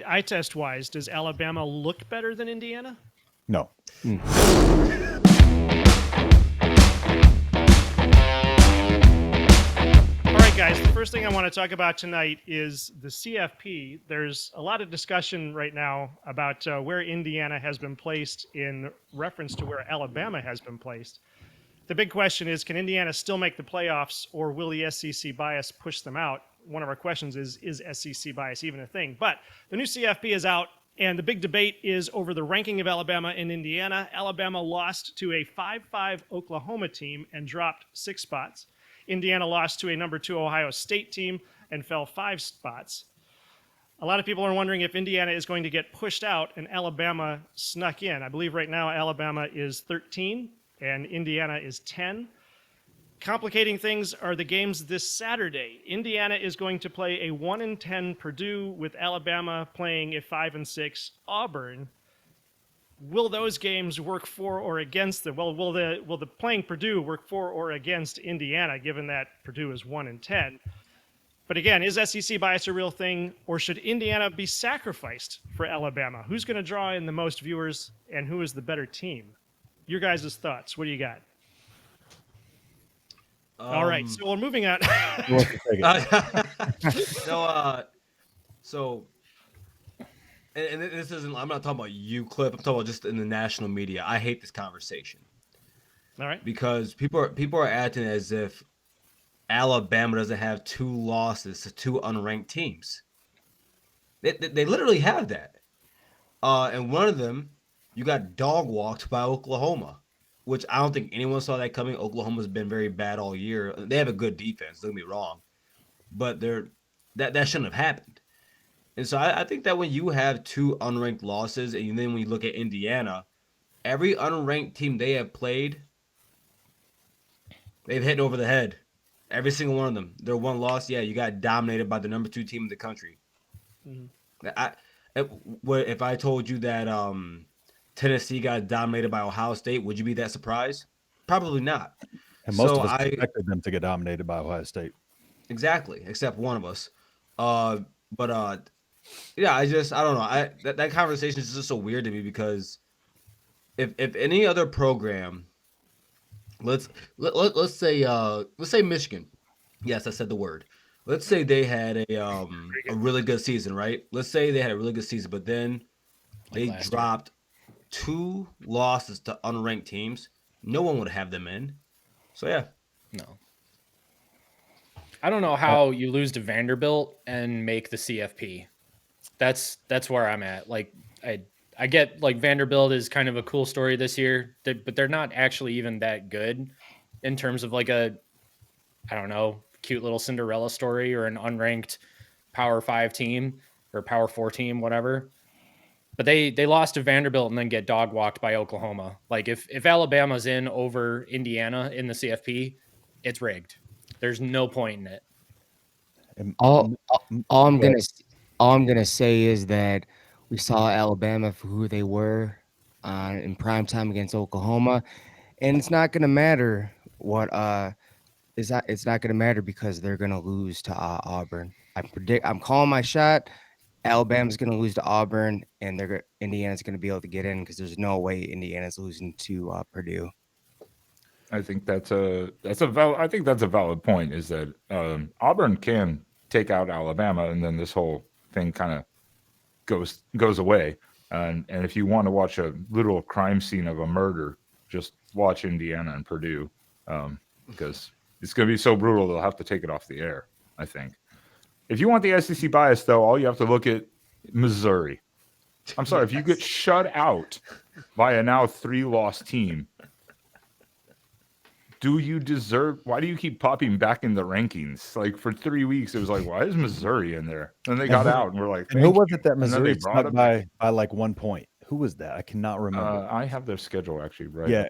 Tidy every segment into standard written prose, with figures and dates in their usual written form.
eye test wise, does Alabama look better than Indiana? No. All right, guys, the first thing I want to talk about tonight is the CFP. There's a lot of discussion right now about where Indiana has been placed in reference to where Alabama has been placed. The big question is, can Indiana still make the playoffs, or will the SEC bias push them out? One of our questions is SEC bias even a thing? But the new CFP is out, and the big debate is over the ranking of Alabama and Indiana. Alabama lost to a 5-5 Oklahoma team and dropped 6 spots. Indiana lost to a number 2 Ohio State team and fell 5 spots. A lot of people are wondering if Indiana is going to get pushed out and Alabama snuck in. I believe right now Alabama is 13 and Indiana is 10. Complicating things are the games this Saturday. Indiana is going to play a 1-10 Purdue with Alabama playing a 5-6 Auburn. Will those games work for or against them? Well, will the playing Purdue work for or against Indiana, given that Purdue is 1-10? But again, is SEC bias a real thing, or should Indiana be sacrificed for Alabama? Who's going to draw in the most viewers, and who is the better team? Your guys' thoughts. What do you got? All right, so we're moving on. And this isn't, I'm not talking about you, Clip. I'm talking about just in the national media. I hate this conversation. All right. Because people are acting as if Alabama doesn't have 2 losses to 2 unranked teams. They literally have that. And one of them, you got dog walked by Oklahoma, which I don't think anyone saw that coming. Oklahoma's been very bad all year. They have a good defense, don't get me wrong. But that shouldn't have happened. And so I think that when you have 2 unranked losses, and then when you look at Indiana, every unranked team they have played, they've hit over the head. Every single one of them. Their one loss, yeah, you got dominated by the number 2 team in the country. Mm-hmm. If I told you that Tennessee got dominated by Ohio State, would you be that surprised? Probably not. And most of us expected them to get dominated by Ohio State. Exactly, except one of us. Yeah, I don't know. That conversation is just so weird to me, because if any other program, let's say Michigan. Yes, I said the word. Let's say they had a really good season, right? Let's say they had a really good season, but then they dropped 2 losses to unranked teams. No one would have them in. So yeah. No. I don't know how you lose to Vanderbilt and make the CFP. That's where I'm at. Like, I get, like, Vanderbilt is kind of a cool story this year, but they're not actually even that good in terms of like a, I don't know, cute little Cinderella story or an unranked Power 5 team or Power 4 team, whatever. But they lost to Vanderbilt and then get dog walked by Oklahoma. Like, if Alabama's in over Indiana in the CFP, it's rigged. There's no point in it. All I'm gonna say is that we saw Alabama for who they were in prime time against Oklahoma, and it's not gonna matter what it's not gonna matter because they're gonna lose to Auburn. I'm calling my shot. Alabama's gonna lose to Auburn, and Indiana's gonna be able to get in because there's no way Indiana's losing to Purdue. I think that's a valid point. Is that Auburn can take out Alabama, and then this whole thing kind of goes away. And if you want to watch a little crime scene of a murder, just watch Indiana and Purdue, because it's going to be so brutal they'll have to take it off the air, I think. If you want the SEC bias, though, all you have to look at Missouri. I'm sorry, if you get shut out by a now 3-loss team, do you deserve? Why do you keep popping back in the rankings? Like, for 3 weeks, it was like, why is Missouri in there? And they got out, and we're like, who was it that Missouri snuck by like 1 point? Who was that? I cannot remember. I have their schedule actually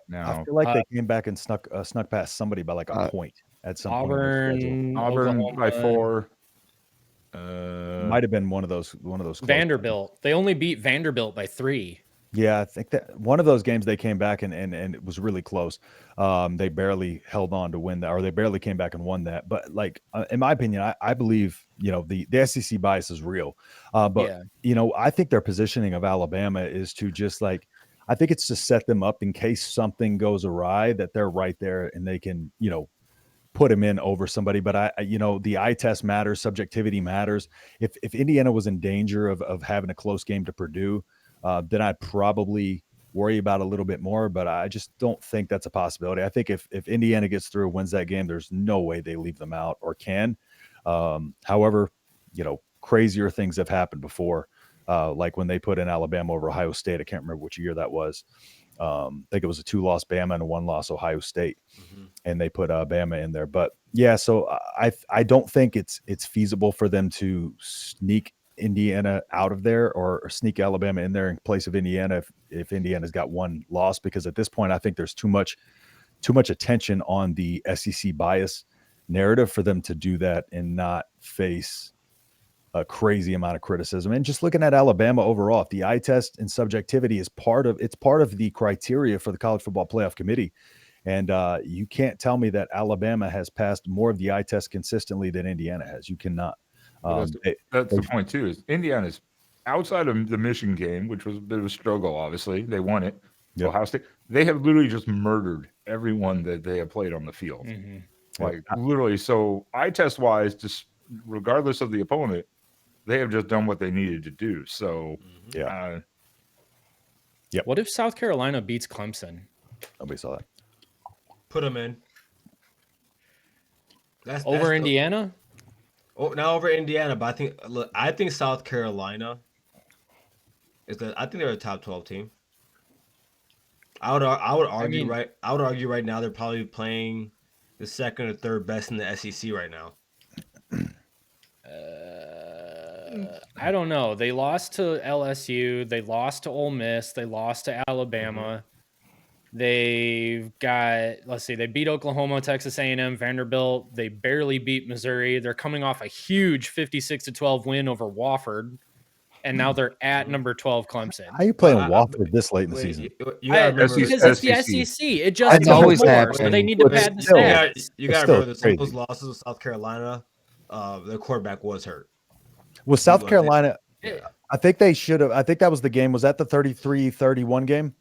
now. I feel like they came back and snuck past somebody by like a point at some point. Auburn by 4. Might have been one of those. Vanderbilt. They only beat Vanderbilt by 3. Yeah, I think that one of those games they came back and it was really close. They barely held on to win that, or they barely came back and won that. But like in my opinion, I believe the SEC bias is real. But Yeah. I think their positioning of Alabama is to just like I think it's to set them up in case something goes awry that they're right there and they can put him in over somebody. But the eye test matters, subjectivity matters. If Indiana was in danger of having a close game to Purdue, then I'd probably worry about a little bit more. But I just don't think that's a possibility. I think if Indiana gets through, wins that game, there's no way they leave them out or can. However, crazier things have happened before. Like when they put in Alabama over Ohio State. I can't remember which year that was. I think it was a 2-loss Bama and a 1-loss Ohio State. Mm-hmm. And they put Bama in there. But yeah, so I don't think it's feasible for them to sneak Indiana out of there or sneak Alabama in there in place of Indiana if Indiana's got one loss, because at this point I think there's too much attention on the SEC bias narrative for them to do that and not face a crazy amount of criticism. And just looking at Alabama overall, if the eye test and subjectivity is part of the criteria for the College Football Playoff Committee. And you can't tell me that Alabama has passed more of the eye test consistently than Indiana has. You cannot. That's the point too. Is Indiana's outside of the Michigan game, which was a bit of a struggle. Obviously, they won it. Yep. Ohio State. They have literally just murdered everyone that they have played on the field. Mm-hmm. Like literally. So eye test wise, just regardless of the opponent, they have just done what they needed to do. So yeah. Yep. What if South Carolina beats Clemson? Nobody saw that. Put them in. That's over Indiana. Not over Indiana, but I think South Carolina I think they're a top 12 team. I would argue right now they're probably playing the second or third best in the SEC right now. I don't know. They lost to LSU. They lost to Ole Miss. They lost to Alabama. They've got, let's see, they beat Oklahoma, Texas A&M, Vanderbilt. They barely beat Missouri. They're coming off a huge 56-12 win over Wofford, and now they're at number 12 Clemson. How are you playing Wofford this late in the season? You gotta remember, because it's the SEC. It just It's always happened. so they need to pad the stats. You gotta remember that some of those losses with South Carolina, their quarterback was hurt. Was South Carolina? I think they should have. I think that was the game. Was that the 33-31 game?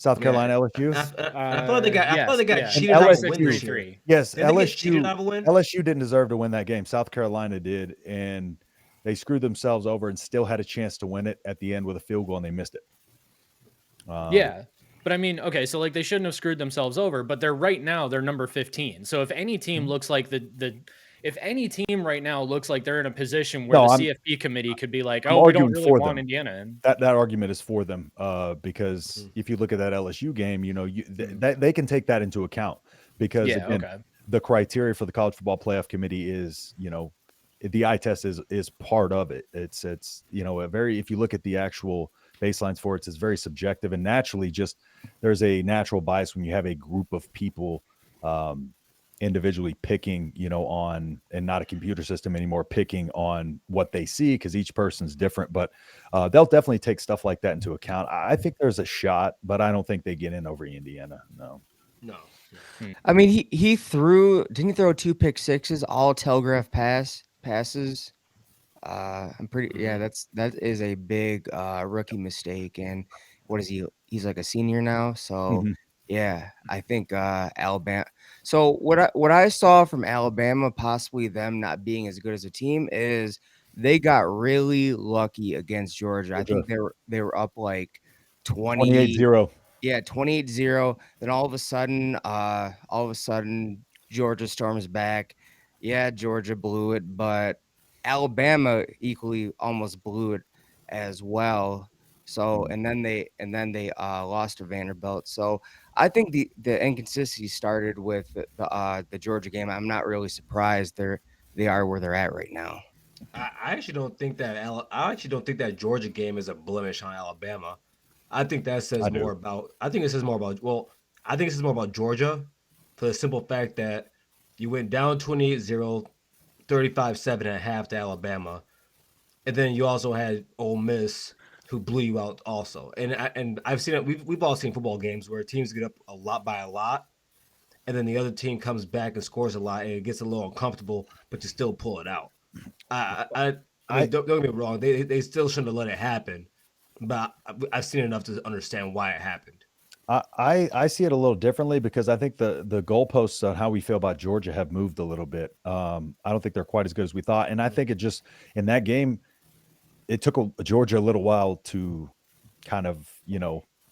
South Carolina LSU. I feel like they got cheated out of a win this year. Yes, LSU. LSU didn't deserve to win that game. South Carolina did, and they screwed themselves over and still had a chance to win it at the end with a field goal, and they missed it. Yeah, but I mean, okay, so like they shouldn't have screwed themselves over, but they're number 15. So if any team looks like if any team right now looks like they're in a position where the CFP committee could be like, we don't really want Indiana in. That argument is for them because if you look at that LSU game, they can take that into account because the criteria for the College Football Playoff Committee is, the eye test is part of it. It's if you look at the actual baselines for it's very subjective, and naturally there's a natural bias when you have a group of people individually picking, on, and not a computer system anymore, picking on what they see because each person's different. But they'll definitely take stuff like that into account. I think there's a shot, but I don't think they get in over Indiana. No. I mean, didn't he throw 2 pick sixes, all telegraph passes? I'm pretty, that is a big rookie mistake. And what is he? He's like a senior now. So yeah, I think Alabama. So what I saw from Alabama, possibly them not being as good as a team, is they got really lucky against Georgia. I think they were up like 28-0. Yeah, 28-0. Then all of a sudden, Georgia storms back. Yeah, Georgia blew it, but Alabama equally almost blew it as well. So and then they lost to Vanderbilt. So I think the inconsistency started with the Georgia game. I'm not really surprised they are where they're at right now. I actually don't think that Georgia game is a blemish on Alabama. I think that says more about. I think it says more about. Well, I think it says more about Georgia for the simple fact that you went down 28-0, 35-7 at half to Alabama, and then you also had Ole Miss who blew you out also. And I've seen it. We've all seen football games where teams get up a lot by a lot, and then the other team comes back and scores a lot, and it gets a little uncomfortable, but you still pull it out. I mean, don't get me wrong. They still shouldn't have let it happen, but I've seen enough to understand why it happened. I see it a little differently because I think the goalposts on how we feel about Georgia have moved a little bit. I don't think they're quite as good as we thought, and I think it just in that game, it took Georgia a little while to kind of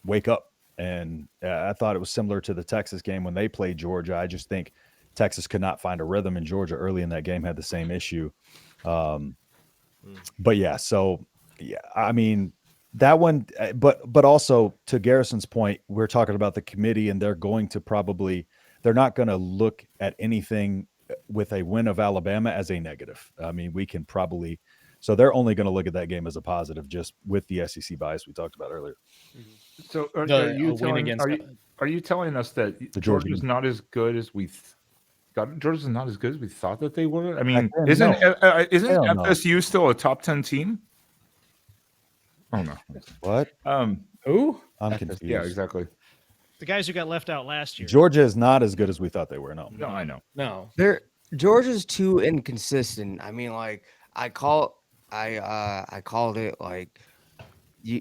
wake up. And I thought it was similar to the Texas game when they played Georgia. I just think Texas could not find a rhythm, and Georgia early in that game had the same issue. But yeah, so yeah, I mean that one, but also to Garrison's point, we're talking about the committee, and they're not going to look at anything with a win of Alabama as a negative. I mean, so they're only going to look at that game as a positive, just with the SEC bias we talked about earlier. So are you telling us that Georgia's not as good as we Georgia's not as good as we thought that they were? I mean, isn't FSU still a top 10 team? Oh no. What? Who? I'm confused. Yeah, exactly. The guys who got left out last year. Georgia is not as good as we thought they were. No, I know. No. Georgia's too inconsistent. I mean, like I called it like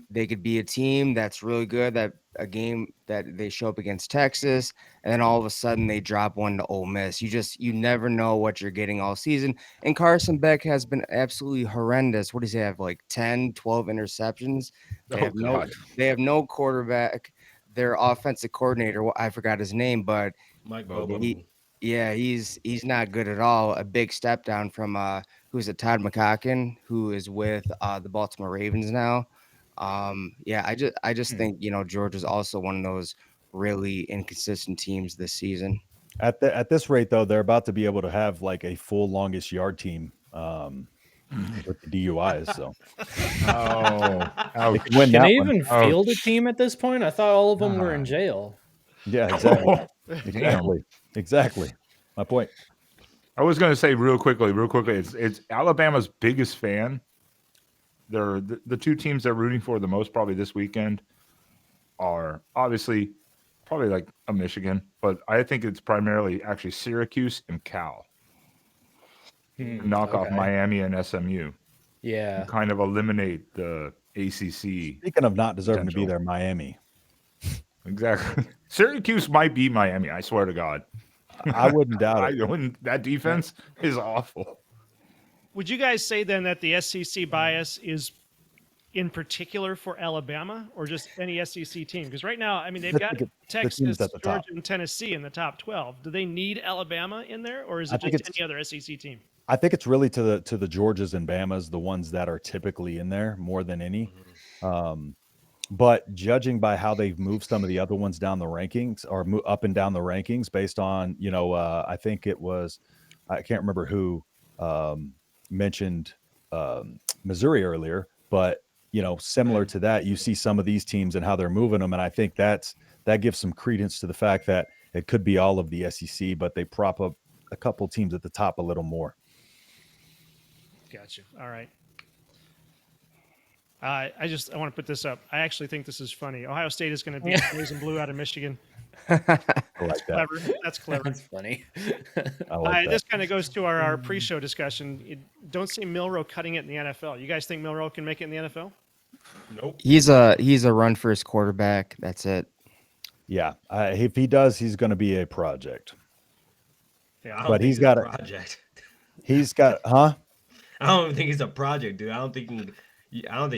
they could be a team that's really good, that a game that they show up against Texas, and then all of a sudden they drop one to Ole Miss. You never know what you're getting all season. And Carson Beck has been absolutely horrendous. What does he have? Like 10, 12 interceptions. They have no quarterback. Their offensive coordinator, I forgot his name, but Mike Bobo. He's not good at all. A big step down from who's it, Todd McCocken, who is with the Baltimore Ravens now. I just think Georgia's also one of those really inconsistent teams this season. At this rate, though, they're about to be able to have like a full longest yard team with the DUIs. So, can they even field a team at this point? I thought all of them were in jail. Yeah, exactly. Exactly. My point. I was going to say real quickly. It's Alabama's biggest fan. They're the two teams they're rooting for the most probably this weekend are obviously probably like a Michigan, but I think it's primarily actually Syracuse and Cal. Knock off Miami and SMU. Yeah. And kind of eliminate the ACC. Speaking of not deserving to be there, Miami. Exactly. Syracuse might be Miami, I swear to God. I wouldn't doubt it. That defense is awful. Would you guys say then that the SEC bias is in particular for Alabama or just any SEC team? Because right now, I mean, they've got Texas, Georgia, and Tennessee in the top 12. Do they need Alabama in there, or is it just any other SEC team? I think it's really to the Georgias and Bamas, the ones that are typically in there more than any. But judging by how they've moved some of the other ones down the rankings or up and down the rankings based on, I think it was, I can't remember who mentioned Missouri earlier, but similar to that, you see some of these teams and how they're moving them. And I think that gives some credence to the fact that it could be all of the SEC, but they prop up a couple teams at the top a little more. Gotcha. All right. I want to put this up. I actually think this is funny. Ohio State is going to beat Boys and Blue out of Michigan. I like that. Clever. That's clever. That's funny. I like that. This kind of goes to our pre-show discussion. Don't see Milroe cutting it in the NFL. You guys think Milroe can make it in the NFL? Nope. He's a run first quarterback. That's it. Yeah. If he does, he's going to be a project. Yeah, but he's got a project. He's got, huh? I don't even think he's a project, dude. I don't think.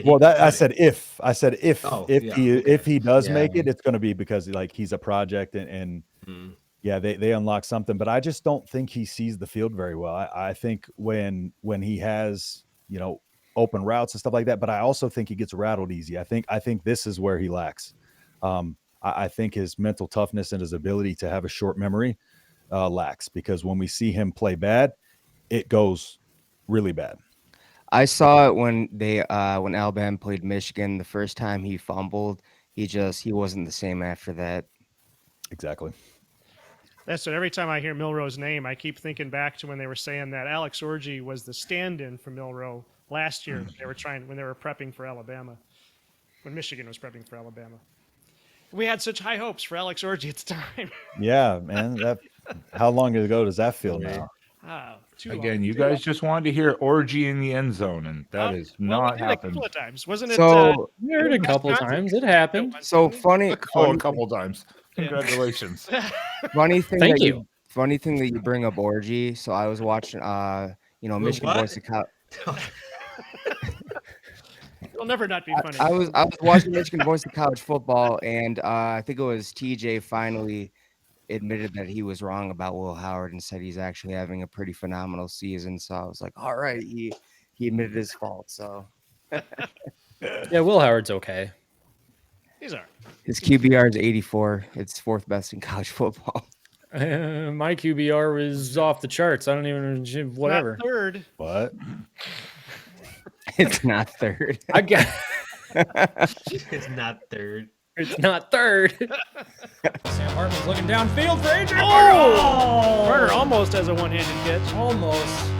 Well, I said if he does make it, it's going to be because like he's a project and they unlock something. But I just don't think he sees the field very well. I think when he has open routes and stuff like that, but I also think he gets rattled easy. I think this is where he lacks. I think his mental toughness and his ability to have a short memory lacks, because when we see him play bad, it goes really bad. I saw it when Alabama played Michigan. The first time he fumbled, he wasn't the same after that. Exactly. That's what every time I hear Milroe's name, I keep thinking back to when they were saying that Alex Orji was the stand-in for Milroe last year. They were when they were prepping for Alabama. when Michigan was prepping for Alabama. We had such high hopes for Alex Orji at the time. Yeah, man. That how long ago does that feel now? Too Again, long. you guys just wanted to hear orgy in the end zone, and that is Well, we not did a happened. couple of times, wasn't it? So We heard a couple times. It happened. so funny. A couple times. Congratulations. Funny thing Thank that you. Funny thing that you bring up orgy. So I was watching, Wait, Michigan what? boys to college. It'll never not be funny. I was watching Michigan boys to college football, and I think it was TJ finally admitted that he was wrong about Will Howard and said he's actually having a pretty phenomenal season. So I was like, all right, he admitted his fault. So Yeah, Will Howard's okay. He's all right. his QBR is 84. It's fourth best in college football. My QBR was off the charts. I don't even whatever. Not third. What? It's not third. I got It's not third. it's not third. Sam Hartman's looking downfield for Adrian. Oh! Carter almost has a one-handed catch. Almost.